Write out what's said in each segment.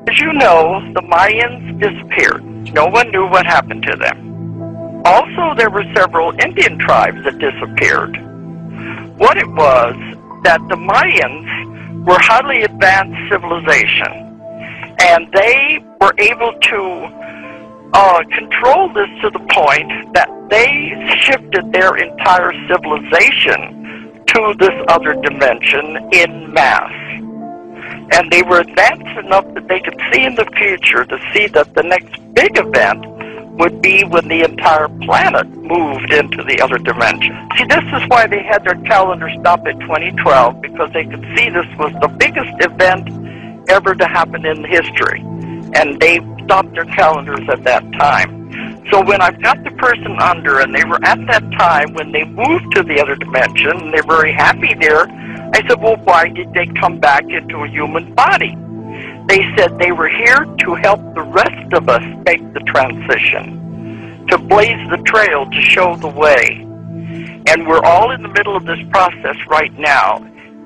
As you know, the Mayans disappeared. No one knew what happened to them. Also, there were several Indian tribes that disappeared. What it was that the Mayans were highly advanced civilization, and they were able to control this to the point that they shifted their entire civilization to this other dimension en masse. And they were advanced enough that they could see in the future to see that the next big event would be when the entire planet moved into the other dimension. See, this is why they had their calendar stop at 2012, because they could see this was the biggest event ever to happen in history. And they stopped their calendars at that time. So when I got the person under, and they were at that time when they moved to the other dimension, and they're very happy there, I said, well, why did they come back into a human body? They said they were here to help the rest of us make the transition, to blaze the trail, to show the way. And we're all in the middle of this process right now.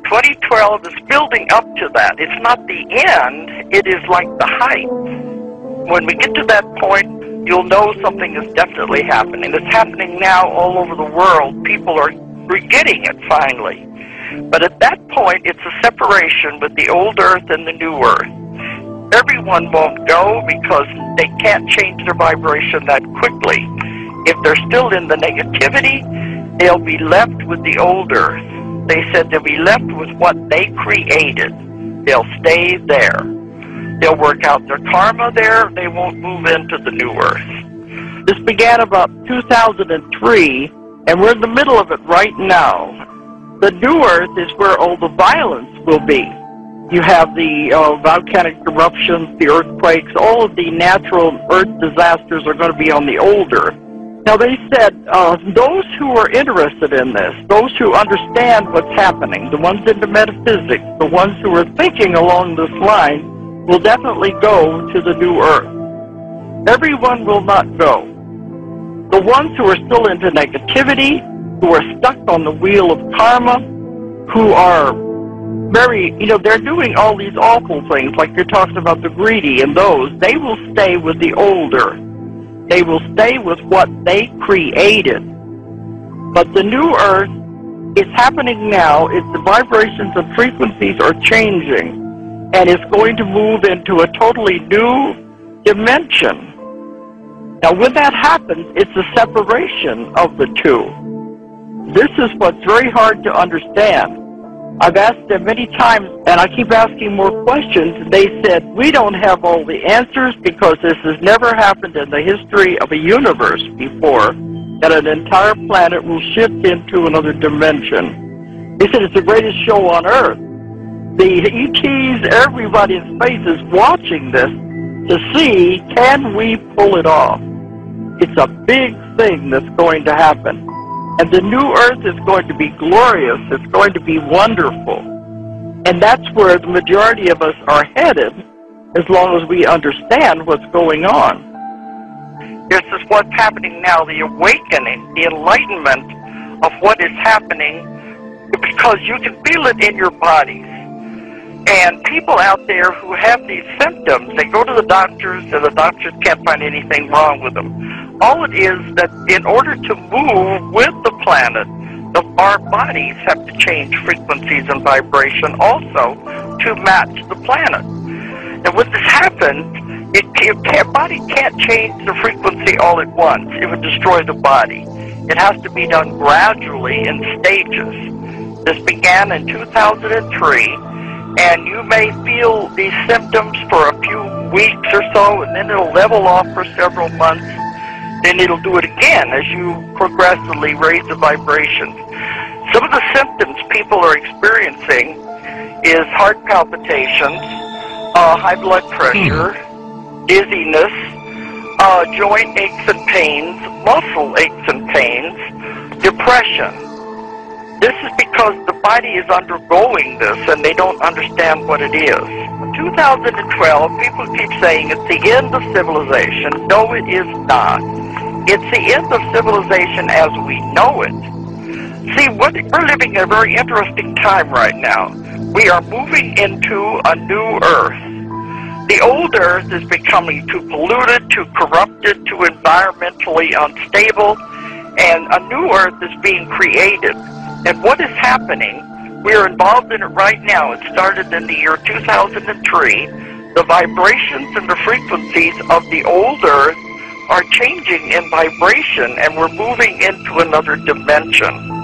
2012 is building up to that. It's not the end, it is like the height. When we get to that point, you'll know something is definitely happening. It's happening now all over the world. People are getting it finally. But at that point, it's a separation with the old Earth and the new Earth. Everyone won't go because they can't change their vibration that quickly. If they're still in the negativity, they'll be left with the old Earth. They said they'll be left with what they created. They'll stay there. They'll work out their karma there. They won't move into the new Earth. This began about 2003, and we're in the middle of it right now. The new Earth is where all the violence will be. You have the volcanic eruptions, the earthquakes, all of the natural earth disasters are going to be on the old Earth. Now they said those who are interested in this, those who understand what's happening, the ones into metaphysics, the ones who are thinking along this line, will definitely go to the new Earth. Everyone will not go. The ones who are still into negativity, who are stuck on the wheel of karma, who are very, they're doing all these awful things, like you're talking about the greedy and those, they will stay with the old Earth. They will stay with what they created. But the new Earth is happening now. The vibrations and frequencies are changing, and it's going to move into a totally new dimension. Now, when that happens, it's a separation of the two. This is what's very hard to understand. I've asked them many times, and I keep asking more questions, and they said, we don't have all the answers because this has never happened in the history of a universe before, that an entire planet will shift into another dimension. They said it's the greatest show on Earth. The ETs, everybody in space is watching this to see, can we pull it off? It's a big thing that's going to happen. And the new Earth is going to be glorious. It's going to be wonderful. And that's where the majority of us are headed, as long as we understand what's going on. This is what's happening now, the awakening, the enlightenment of what is happening, because you can feel it in your bodies. And people out there who have these symptoms, they go to the doctors, and the doctors can't find anything wrong with them. All it is that in order to move with the planet, our bodies have to change frequencies and vibration also to match the planet. And when this happens, the body can't change the frequency all at once. It would destroy the body. It has to be done gradually in stages. This began in 2003, and you may feel these symptoms for a few weeks or so, and then it'll level off for several months. Then it'll do it again as you progressively raise the vibrations. Some of the symptoms people are experiencing is heart palpitations, high blood pressure, dizziness, joint aches and pains, muscle aches and pains, depression. This is because the body is undergoing this and they don't understand what it is. In 2012, people keep saying it's the end of civilization. No, it is not. It's the end of civilization as we know it. See, we're living in a very interesting time right now. We are moving into a new Earth. The old Earth is becoming too polluted, too corrupted, too environmentally unstable, and a new Earth is being created. And what is happening, we are involved in it right now. It started in the year 2003. The vibrations and the frequencies of the old Earth are changing in vibration, and we're moving into another dimension.